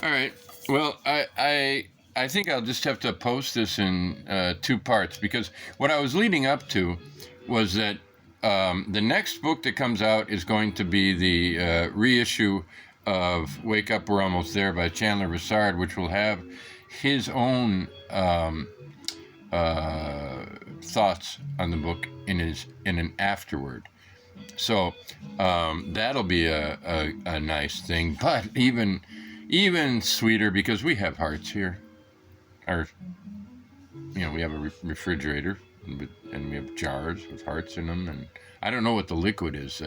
All right. Well, I think I'll just have to post this in two parts because what I was leading up to was that the next book that comes out is going to be the reissue of "Wake Up, We're Almost There" by Chandler Broussard, which will have his own thoughts on the book in an afterword. So that'll be a nice thing, but even sweeter because we have hearts here. Our we have a refrigerator and we have jars with hearts in them, and I don't know what the liquid is.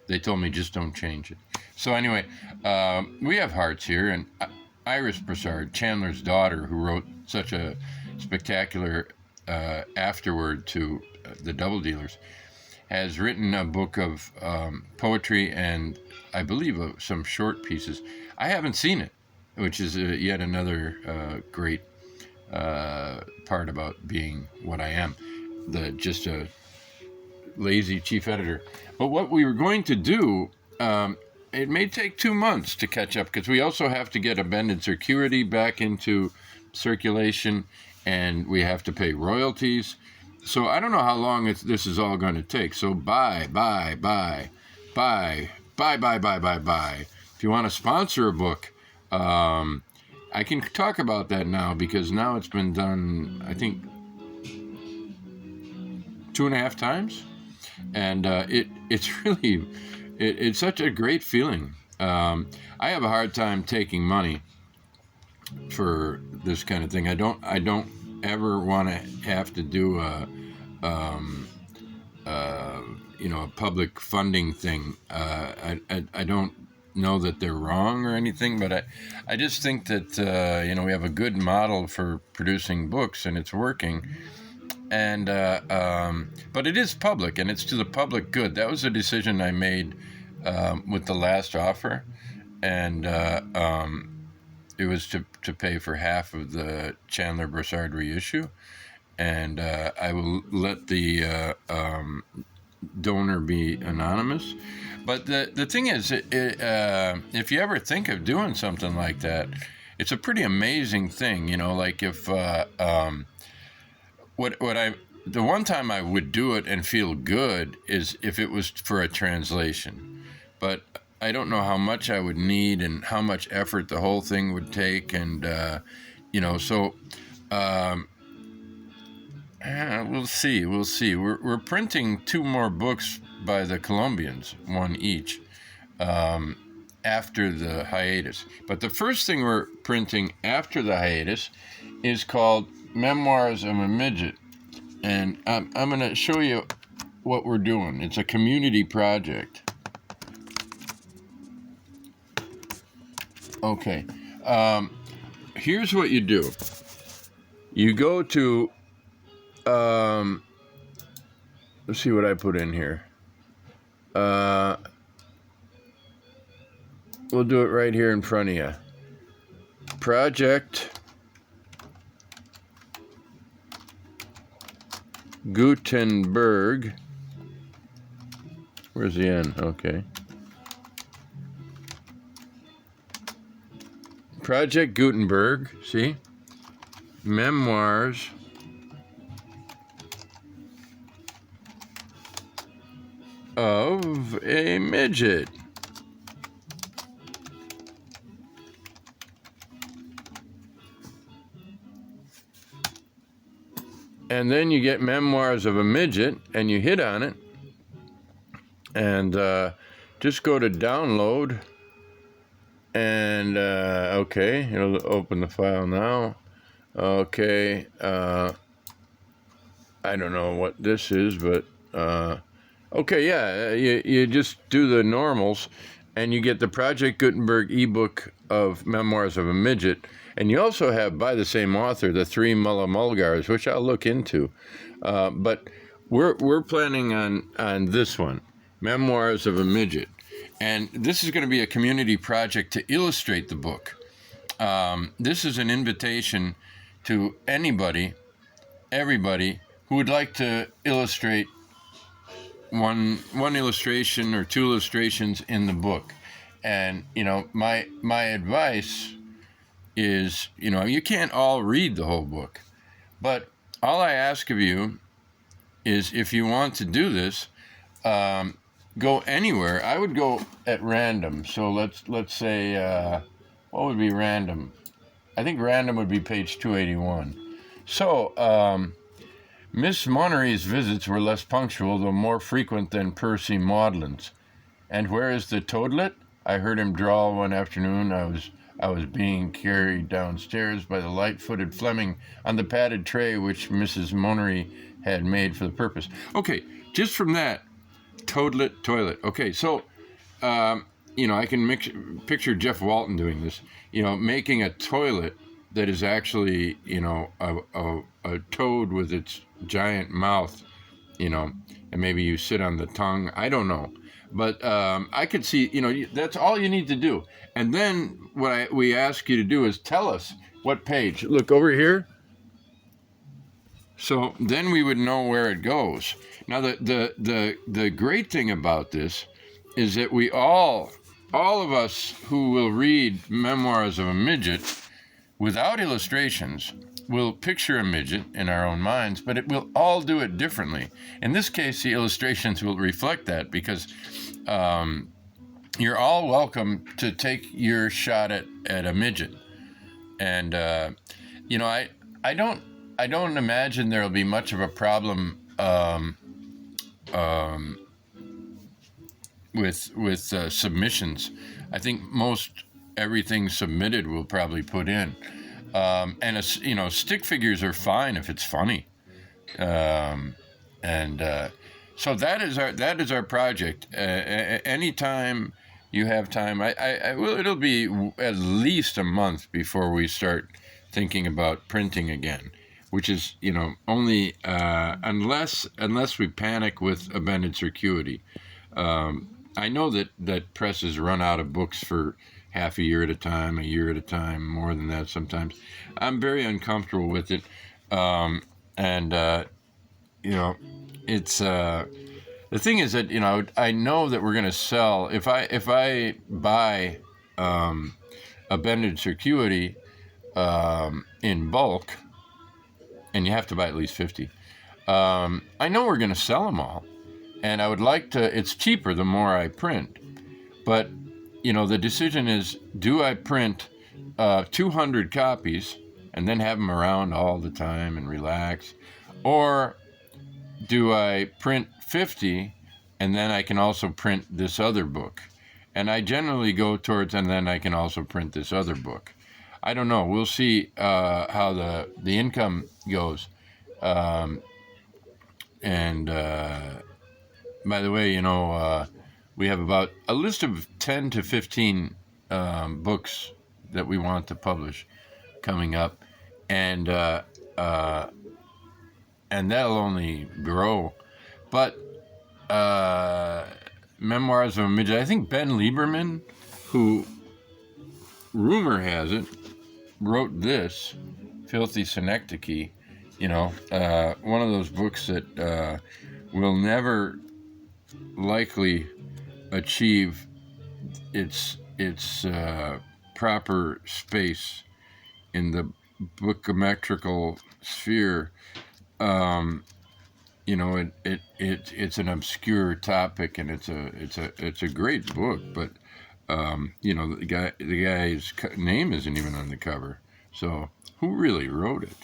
They told me just don't change it. So anyway, we have hearts here, and Iris Broussard, Chandler's daughter, who wrote such a spectacular afterword to the Double Dealers, has written a book of poetry and I believe some short pieces. I haven't seen it, which is yet another great part about being what I am, just a lazy chief editor. But what we were going to do, it may take 2 months to catch up because we also have to get Abandoned Circuity back into circulation, and we have to pay royalties. So I don't know how long this is all going to take. So bye. If you want to sponsor a book, I can talk about that now because now it's been done, I think, 2.5 times. And it's really, it's such a great feeling. I have a hard time taking money for this kind of thing. I don't ever want to have to do a public funding thing. I don't know that they're wrong or anything, but I just think that we have a good model for producing books and it's working. And but it is public and it's to the public good. That was a decision I made with the last offer, and it was to pay for half of the Chandler Broussard reissue, and I will let the donor be anonymous. But the thing is, if you ever think of doing something like that, it's a pretty amazing thing. Like if the one time I would do it and feel good is if it was for a translation, but I don't know how much I would need and how much effort the whole thing would take, and so we'll see. We're printing 2 more books by the Colombians, one each, after the hiatus. But the first thing we're printing after the hiatus is called Memoirs of a Midget, and I'm going to show you what we're doing. It's a community project. Okay, here's what you do. You go to, let's see what I put in here. We'll do it right here in front of you. Project Gutenberg. Where's the N? Okay. Project Gutenberg, see? Memoirs of a Midget. And then you get Memoirs of a Midget, and you hit on it, and just go to download. And okay, it'll open the file now. Okay, I don't know what this is, but okay, yeah, you just do the normals, and you get the Project Gutenberg ebook of Memoirs of a Midget, and you also have, by the same author, the 3 Mulla Mulgars, which I'll look into. But we're planning on this one, Memoirs of a Midget. And this is going to be a community project to illustrate the book. This is an invitation to everybody who would like to illustrate one illustration or 2 illustrations in the book. And my advice is, you can't all read the whole book, but all I ask of you is, if you want to do this, go anywhere. I would go at random. So let's say, what would be random? I think random would be page 281. So, Miss Monnery's visits were less punctual, though more frequent than Percy Maudlin's. And where is the toadlet? I heard him drawl one afternoon. I was being carried downstairs by the light-footed Fleming on the padded tray which Mrs. Monnery had made for the purpose. Okay, just from that, toadlet, toilet. Okay, so, I can picture Jeff Walton doing this, making a toilet that is actually, a toad with its giant mouth, and maybe you sit on the tongue. I don't know. But I could see, that's all you need to do. And then what we ask you to do is tell us what page. Look over here. So then we would know where it goes. Now, the great thing about this is that we all of us who will read Memoirs of a Midget without illustrations will picture a midget in our own minds, but it will all do it differently. In this case, the illustrations will reflect that, because you're all welcome to take your shot at a midget. And I don't imagine there'll be much of a problem with submissions. I think most everything submitted will probably put in. And stick figures are fine if it's funny. So that is our project. Anytime you have time, it'll be at least a month before we start thinking about printing again, which is, only unless we panic with abended circuity. I know that presses run out of books for half a year at a time, more than that sometimes. I'm very uncomfortable with it. It's the thing is that, I know that we're going to sell, if I buy abended circuity in bulk, and you have to buy at least 50, I know we're going to sell them all. And I would like to, it's cheaper the more I print. But, the decision is, do I print 200 copies and then have them around all the time and relax? Or do I print 50 and then I can also print this other book? And I generally go towards, and then I can also print this other book. I don't know. We'll see how the income goes. By the way, we have about a list of 10 to 15 books that we want to publish coming up, and that'll only grow. But Memoirs of a Midget, I think Ben Lieberman, who, rumor has it, wrote this, Filthy Synecdoche, one of those books that will never likely achieve its proper space in the bookometrical sphere. It's an obscure topic, and it's a great book, but the guy's name isn't even on the cover. So who really wrote it?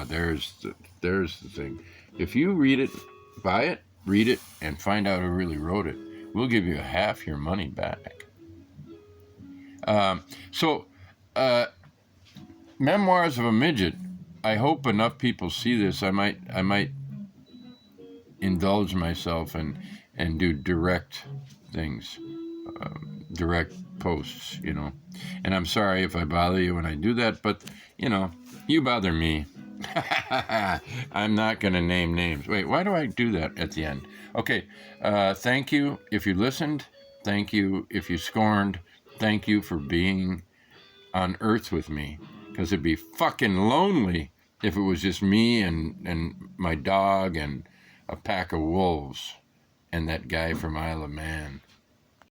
There's the thing. If you read it, buy it, read it, and find out who really wrote it, we'll give you half your money back. Memoirs of a Midget. I hope enough people see this. I might indulge myself and do direct things, direct posts, And I'm sorry if I bother you when I do that, but you bother me. I'm not going to name names. Wait, why do I do that at the end? Okay, thank you if you listened. Thank you if you scorned. Thank you for being on Earth with me, because it'd be fucking lonely if it was just me and my dog and a pack of wolves and that guy from Isle of Man.